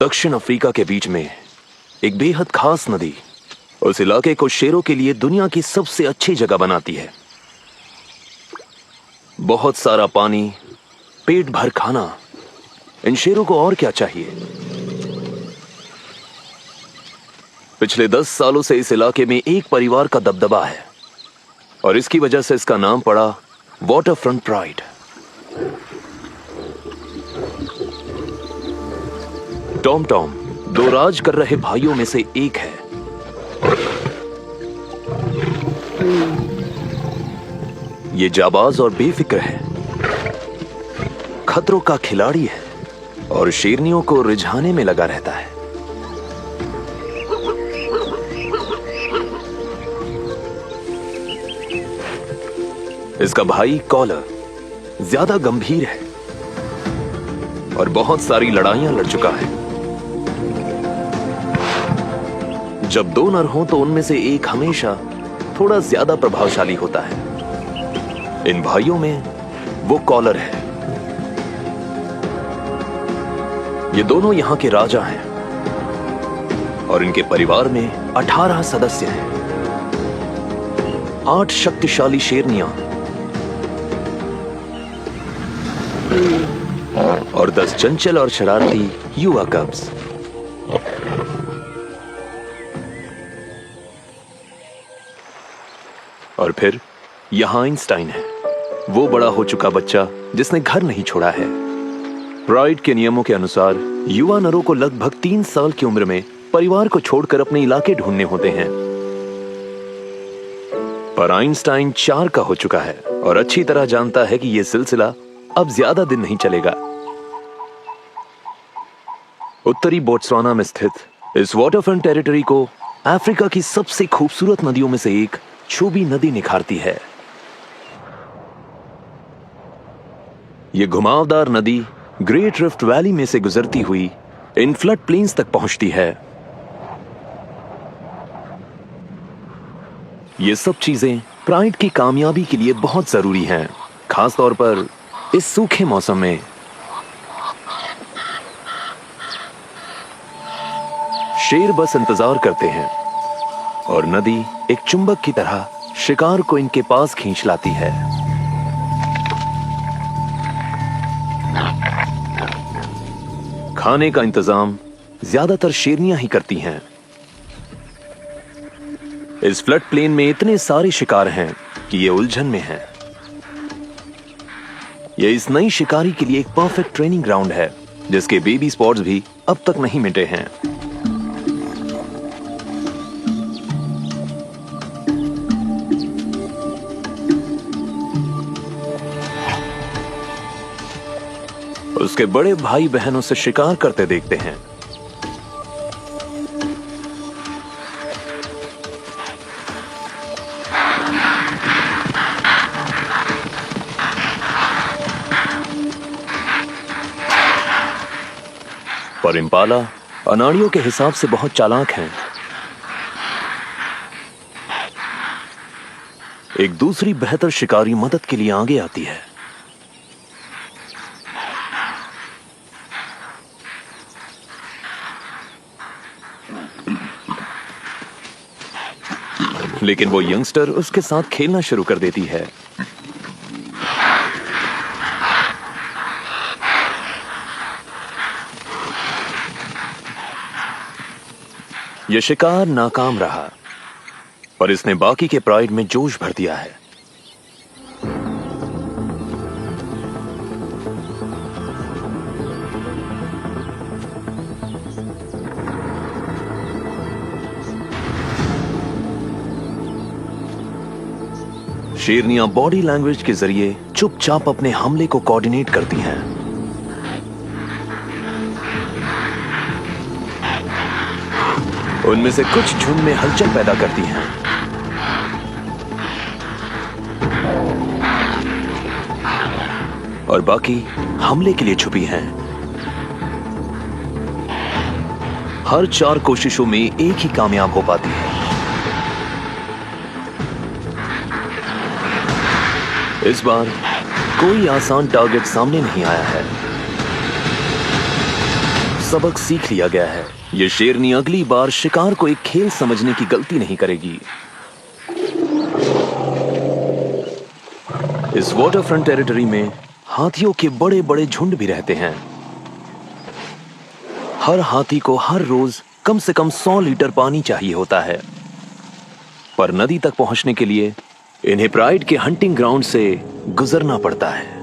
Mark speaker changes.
Speaker 1: दक्षिण अफ्रीका के बीच में एक बेहद खास नदी उस इलाके को शेरों के लिए दुनिया की सबसे अच्छी जगह बनाती है। बहुत सारा पानी, पेट भर खाना, इन शेरों को और क्या चाहिए। पिछले 10 सालों से इस इलाके में एक परिवार का दबदबा है और इसकी वजह से इसका नाम पड़ा वाटरफ्रंट प्राइड। टॉम टॉम 2 राज कर रहे भाइयों में से एक है। ये जाबाज और बेफिक्र है, खतरों का खिलाड़ी है और शेरनियों को रिझाने में लगा रहता है। इसका भाई कॉलर ज्यादा गंभीर है और बहुत सारी लड़ाइयां लड़ चुका है। जब 2 नर हों तो उनमें से एक हमेशा थोड़ा ज्यादा प्रभावशाली होता है। इन भाइयों में वो कॉलर है। ये दोनों यहां के राजा हैं और इनके परिवार में 18 सदस्य हैं। 8 शक्तिशाली शेरनियां और 10 चंचल और शरारती युवा कब्स। और फिर यहां आइंस्टाइन है, वो बड़ा हो चुका बच्चा जिसने घर नहीं छोड़ा है। प्राइड के नियमों के अनुसार युवा नरों को लगभग 3 साल की उम्र में परिवार को छोड़कर अपने इलाके ढूंढने होते हैं। पर आइंस्टाइन 4 का हो चुका है और अच्छी तरह जानता है कि यह सिलसिला अब ज्यादा दिन नहीं चलेगा। उत्तरी बोत्सवाना में स्थित इस वाटरफ्रंट टेरिटरी को अफ्रीका की सबसे खूबसूरत नदियों में से एक छोबी नदी निखारती है। यह घुमावदार नदी ग्रेट रिफ्ट वैली में से गुजरती हुई इन फ्लड प्लेन्स तक पहुंचती है। ये सब चीजें प्राइड की कामयाबी के लिए बहुत जरूरी हैं, खासतौर पर इस सूखे मौसम में। शेर बस इंतजार करते हैं और नदी एक चुंबक की तरह शिकार को इनके पास खींच लाती है। खाने का इंतजाम ज्यादातर शेरनियां ही करती हैं। इस फ्लड प्लेन में इतने सारे शिकार हैं कि ये उलझन में हैं। ये इस नई शिकारी के लिए एक परफेक्ट ट्रेनिंग ग्राउंड है, जिसके बेबी स्पॉट्स भी अब तक नहीं मिटे हैं। उसके बड़े भाई बहनों से शिकार करते देखते हैं। पर इम्पाला अनाड़ियों के हिसाब से बहुत चालाक हैं। एक दूसरी बेहतर शिकारी मदद के लिए आगे आती है। लेकिन वो यंगस्टर उसके साथ खेलना शुरू कर देती है। यह शिकार नाकाम रहा और इसने बाकी के प्राइड में जोश भर दिया है। शेरनियां बॉडी लैंग्वेज के जरिए चुपचाप अपने हमले को कोऑर्डिनेट करती हैं। उनमें से कुछ झुंड में हलचल पैदा करती हैं। और बाकी हमले के लिए छुपी हैं। हर 4 कोशिशों में एक ही कामयाब हो पाती है। इस बार कोई आसान टारगेट सामने नहीं आया है। सबक सीख लिया गया है। ये शेरनी अगली बार शिकार को एक खेल समझने की गलती नहीं करेगी। इस वाटरफ्रंट टेरिटरी में हाथियों के बड़े बड़े झुंड भी रहते हैं। हर हाथी को हर रोज कम से कम 100 लीटर पानी चाहिए होता है, पर नदी तक पहुंचने के लिए इन्हें प्राइड के हंटिंग ग्राउंड से गुजरना पड़ता है।